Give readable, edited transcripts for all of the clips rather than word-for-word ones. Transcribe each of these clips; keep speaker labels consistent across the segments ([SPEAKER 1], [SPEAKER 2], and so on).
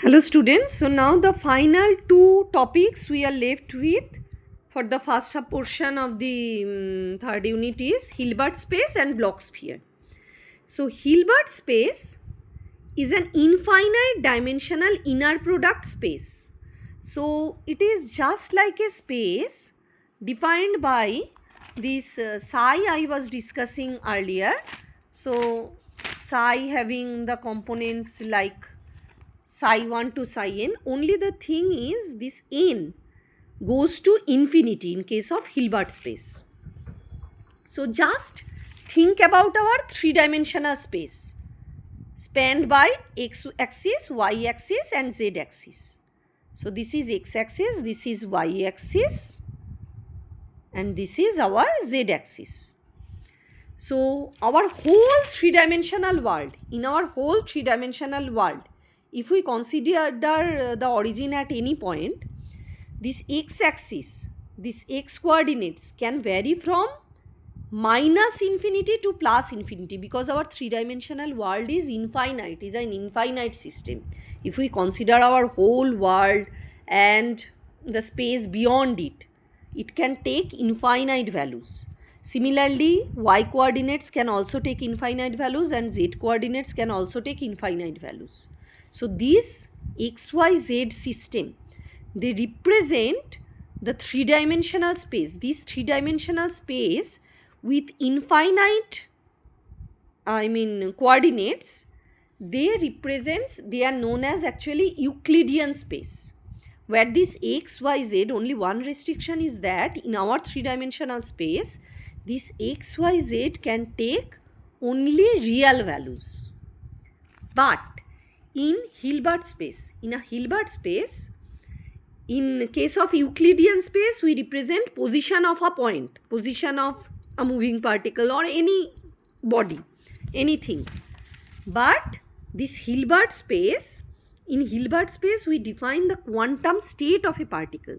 [SPEAKER 1] Hello students, so now the final two topics we are left with for the first portion of the third unit is Hilbert space and Bloch sphere. So Hilbert space is an infinite dimensional inner product space. So it is just like a space defined by this psi I was discussing earlier. So psi having the components like psi 1 to psi n. Only the thing is this n goes to infinity in case of Hilbert space. So just think about our three-dimensional space spanned by x axis, y axis and z axis. So this is x axis, this is y axis and this is our z axis. So our whole three-dimensional world, in our whole three-dimensional world, if we consider the origin at any point, this x axis, this x coordinates can vary from minus infinity to plus infinity because our three-dimensional world is infinite, is an infinite system. If we consider our whole world and the space beyond it, it can take infinite values. Similarly, y coordinates can also take infinite values and z coordinates can also take infinite values. So this XYZ system, they represent the three-dimensional space. This three-dimensional space with infinite, coordinates, they are known as actually Euclidean space. Where this XYZ, only one restriction is that in our three-dimensional space, this XYZ can take only real values. But in Hilbert space, in case of Euclidean space, we represent position of a point, position of a moving particle or any body, anything. But this Hilbert space, in Hilbert space, we define the quantum state of a particle.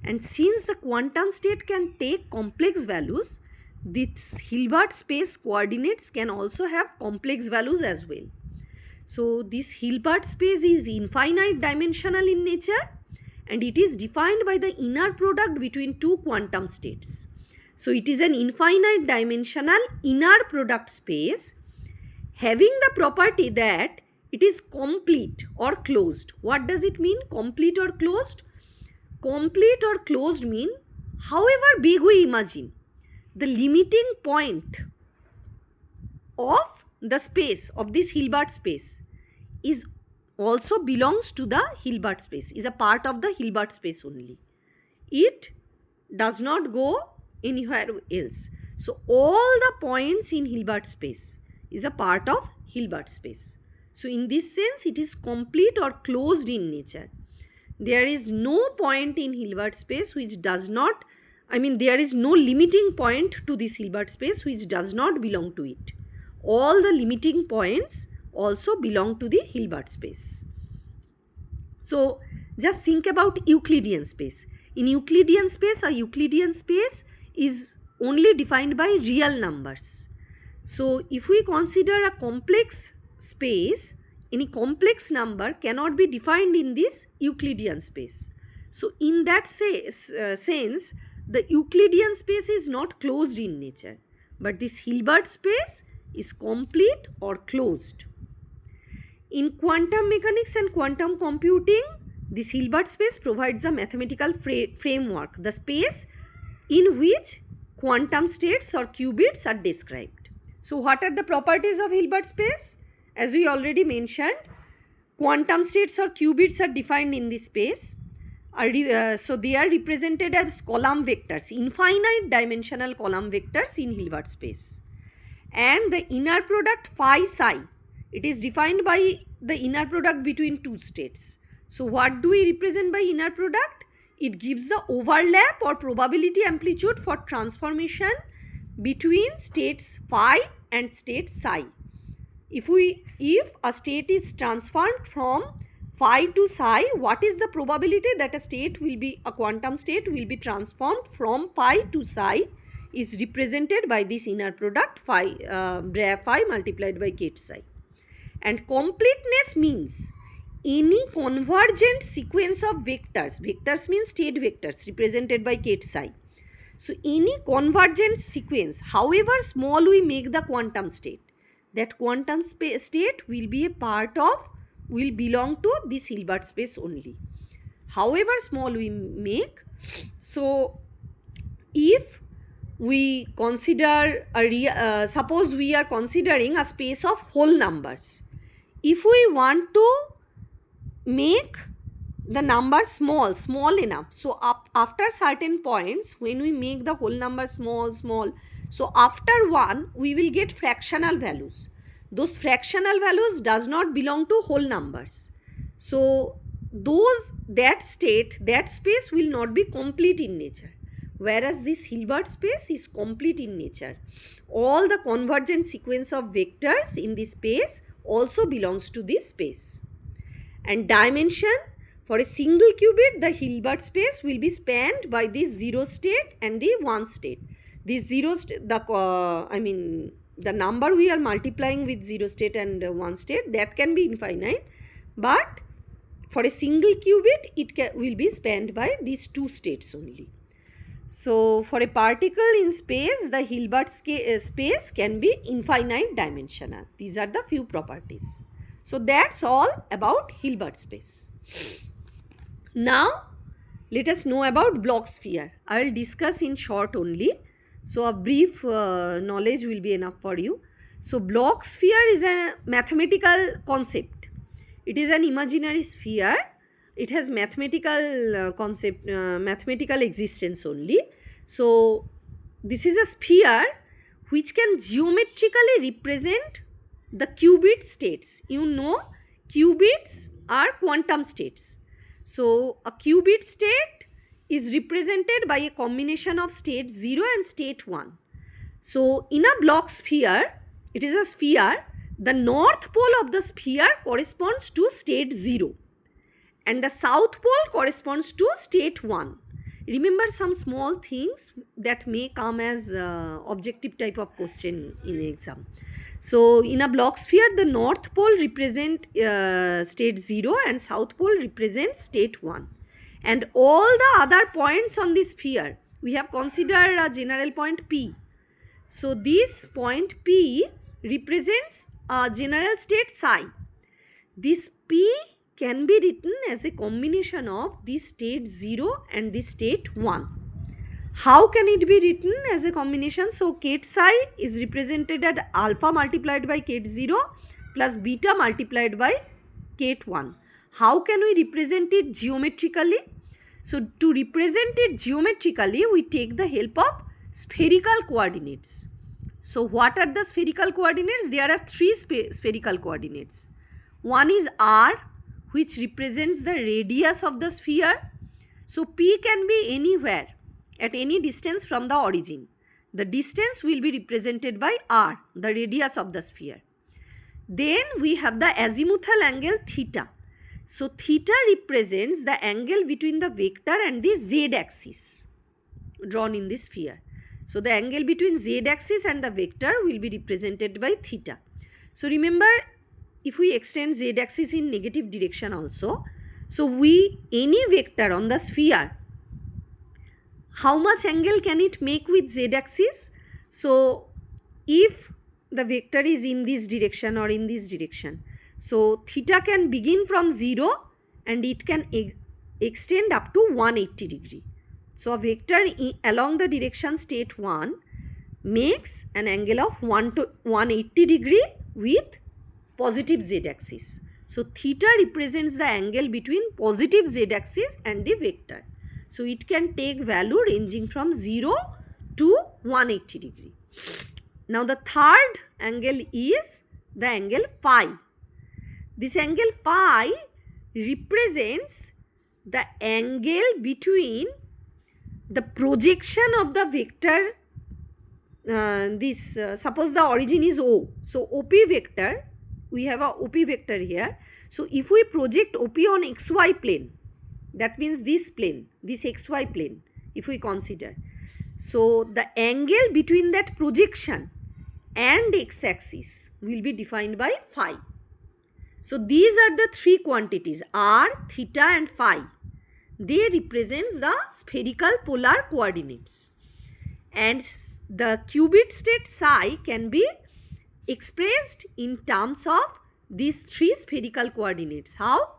[SPEAKER 1] And since the quantum state can take complex values, this Hilbert space coordinates can also have complex values as well. So this Hilbert space is infinite dimensional in nature and it is defined by the inner product between two quantum states. So it is an infinite dimensional inner product space having the property that it is complete or closed. What does it mean, complete or closed? Complete or closed mean however big we imagine, the limiting point of the space of this Hilbert space is also belongs to the Hilbert space, is a part of the Hilbert space only. It does not go anywhere else. So all the points in Hilbert space is a part of Hilbert space. So in this sense, it is complete or closed in nature. There is no point in Hilbert space which does not, there is no limiting point to this Hilbert space which does not belong to it. All the limiting points also belong to the Hilbert space. So just think about Euclidean space. In Euclidean space, a Euclidean space is only defined by real numbers. So if we consider a complex space, any complex number cannot be defined in this Euclidean space. So in that sense, the Euclidean space is not closed in nature, but this Hilbert space is complete or closed. In quantum mechanics and quantum computing, this Hilbert space provides a mathematical framework, the space in which quantum states or qubits are described. So what are the properties of Hilbert space? As we already mentioned, quantum states or qubits are defined in this space. So they are represented as column vectors, infinite dimensional column vectors in Hilbert space. And the inner product phi psi, it is defined by the inner product between two states. So what do we represent by inner product? It gives the overlap or probability amplitude for transformation between states phi and state psi. If a state is transformed from phi to psi, what is the probability that a quantum state will be transformed from phi to psi is represented by this inner product phi multiplied by k psi. And completeness means any convergent sequence of vectors means state vectors represented by ket psi. So any convergent sequence, however small we make the quantum state, that quantum state will be a part of, will belong to this Hilbert space only. However small we make, so if we consider suppose we are considering a space of whole numbers. If we want to make the number small enough, so after certain points, when we make the whole number small, so after 1 we will get fractional values. Those fractional values does not belong to whole numbers. So that space will not be complete in nature, whereas this Hilbert space is complete in nature. All the convergent sequence of vectors in this space also belongs to this space. And dimension, for a single qubit, the Hilbert space will be spanned by this 0 state and the 1 state. This the number we are multiplying with 0 state and 1 state, that can be infinite, but for a single qubit it will be spanned by these 2 states only. So for a particle in space, the Hilbert space can be infinite dimensional. These are the few properties. So that's all about Hilbert space. Now let us know about Bloch sphere. I will discuss in short only. So a brief knowledge will be enough for you. So Bloch sphere is a mathematical concept. It is an imaginary sphere. It has mathematical mathematical existence only. So this is a sphere which can geometrically represent the qubit states. You know, qubits are quantum states. So a qubit state is represented by a combination of state 0 and state 1. So in a Bloch sphere, it is a sphere, the north pole of the sphere corresponds to state 0 and the south pole corresponds to state 1. Remember some small things that may come as objective type of question in exam. So in a Bloch sphere, the north pole represent state 0 and south pole represents state 1. And all the other points on this sphere, we have considered a general point P. So this point P represents a general state psi. This P can be written as a combination of this state 0 and this state 1. How can it be written as a combination? So ket psi is represented as alpha multiplied by ket 0 plus beta multiplied by ket 1. How can we represent it geometrically? So to represent it geometrically, we take the help of spherical coordinates. So what are the spherical coordinates? There are 3 spherical coordinates. One is r, which represents the radius of the sphere. So P can be anywhere at any distance from the origin. The distance will be represented by r, the radius of the sphere. Then we have the azimuthal angle theta. So theta represents the angle between the vector and the z axis drawn in this sphere. So the angle between z axis and the vector will be represented by theta. So remember, if we extend z axis in negative direction also, so any vector on the sphere, how much angle can it make with z axis? So if the vector is in this direction or in this direction, so theta can begin from 0 and it can extend up to 180 degree. So a vector along the direction state 1 makes an angle of 180 degree with positive z axis. So theta represents the angle between positive z axis and the vector. So it can take value ranging from 0 to 180 degree. Now the third angle is the angle phi. This angle phi represents the angle between the projection of the vector, suppose the origin is O. So OP vector, we have a OP vector here. So if we project OP on xy plane, that means this plane, this xy plane, if we consider. So the angle between that projection and x-axis will be defined by phi. So these are the three quantities, r, theta and phi. They represents the spherical polar coordinates. And the qubit state psi can be expressed in terms of these three spherical coordinates. How?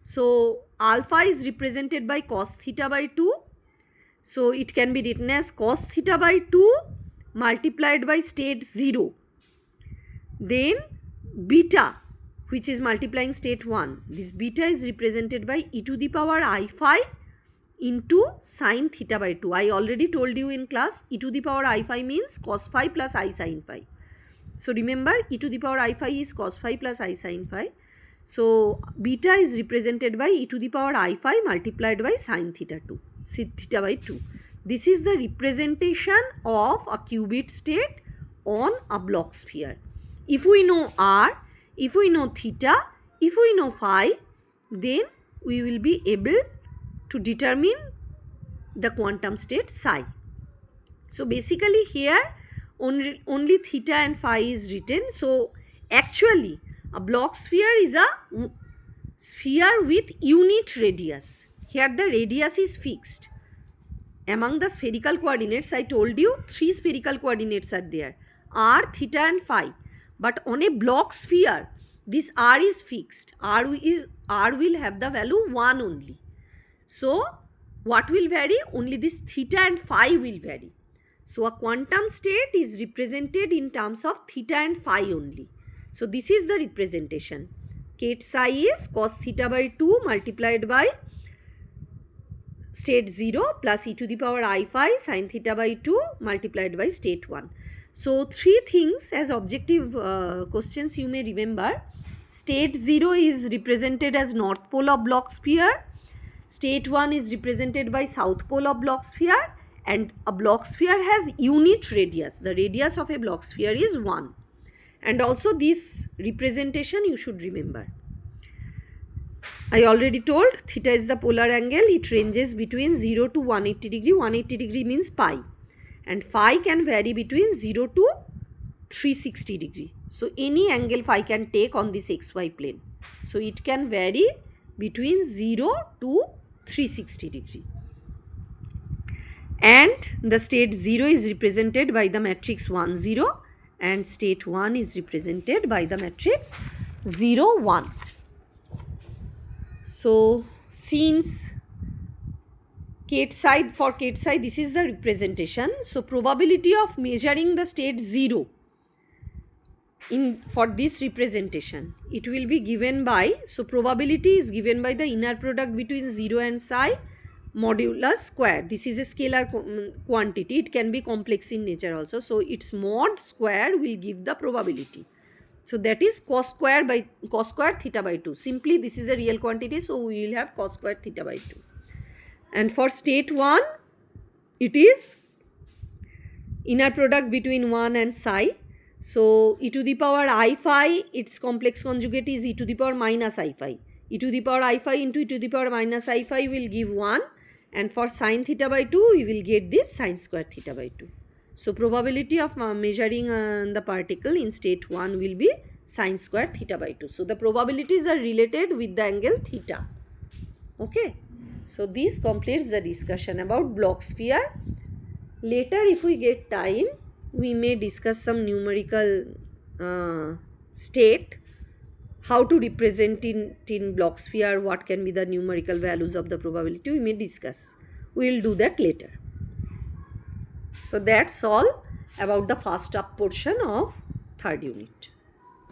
[SPEAKER 1] So alpha is represented by cos theta by 2. So it can be written as cos theta by 2 multiplied by state 0. Then beta, which is multiplying state 1. This beta is represented by e to the power I phi into sin theta by 2. I already told you in class, e to the power I phi means cos phi plus I sin phi. So remember, e to the power I phi is cos phi plus I sin phi. So beta is represented by e to the power I phi multiplied by sin theta by 2. This is the representation of a qubit state on a Bloch sphere. If we know r, if we know theta, if we know phi, then we will be able to determine the quantum state psi. So basically here only theta and phi is written. So actually a Bloch sphere is a sphere with unit radius. Here the radius is fixed. Among the spherical coordinates, I told you three spherical coordinates are there, r, theta and phi. But on a Bloch sphere, this r is fixed. R will have the value 1 only. So what will vary? Only this theta and phi will vary. So a quantum state is represented in terms of theta and phi only. So this is the representation. Kate psi is cos theta by 2 multiplied by state 0 plus e to the power I phi sin theta by 2 multiplied by state 1. So three things as objective questions you may remember. State 0 is represented as north pole of Bloch sphere. State 1 is represented by south pole of Bloch sphere, and a Bloch sphere has unit radius. The radius of a Bloch sphere is 1. And also this representation you should remember. I already told theta is the polar angle. It ranges between 0 to 180 degree. 180 degree means pi. And phi can vary between 0 to 360 degree. So any angle phi can take on this xy plane. So it can vary between 0 to 360 degree. And the state 0 is represented by the matrix 1 0, and state 1 is represented by the matrix 0 1. So since Kate psi, for Kate psi this is the representation. So probability of measuring the state 0 for this representation, it will be given by, so probability is given by the inner product between 0 and psi modulus square. This is a scalar quantity. It can be complex in nature also. So its mod square will give the probability. So that is cos square theta by 2. Simply this is a real quantity, so we will have cos square theta by 2. And for state 1, it is inner product between 1 and psi. So e to the power I phi, its complex conjugate is e to the power minus I phi. E to the power I phi into e to the power minus I phi will give 1. And for sin theta by 2, we will get this sin square theta by 2. So probability of measuring the particle in state 1 will be sin square theta by 2. So the probabilities are related with the angle theta. Okay. So this completes the discussion about Bloch sphere. Later, if we get time, we may discuss some numerical state, how to represent in Bloch sphere, what can be the numerical values of the probability, we may discuss. We will do that later. So that's all about the first up portion of third unit.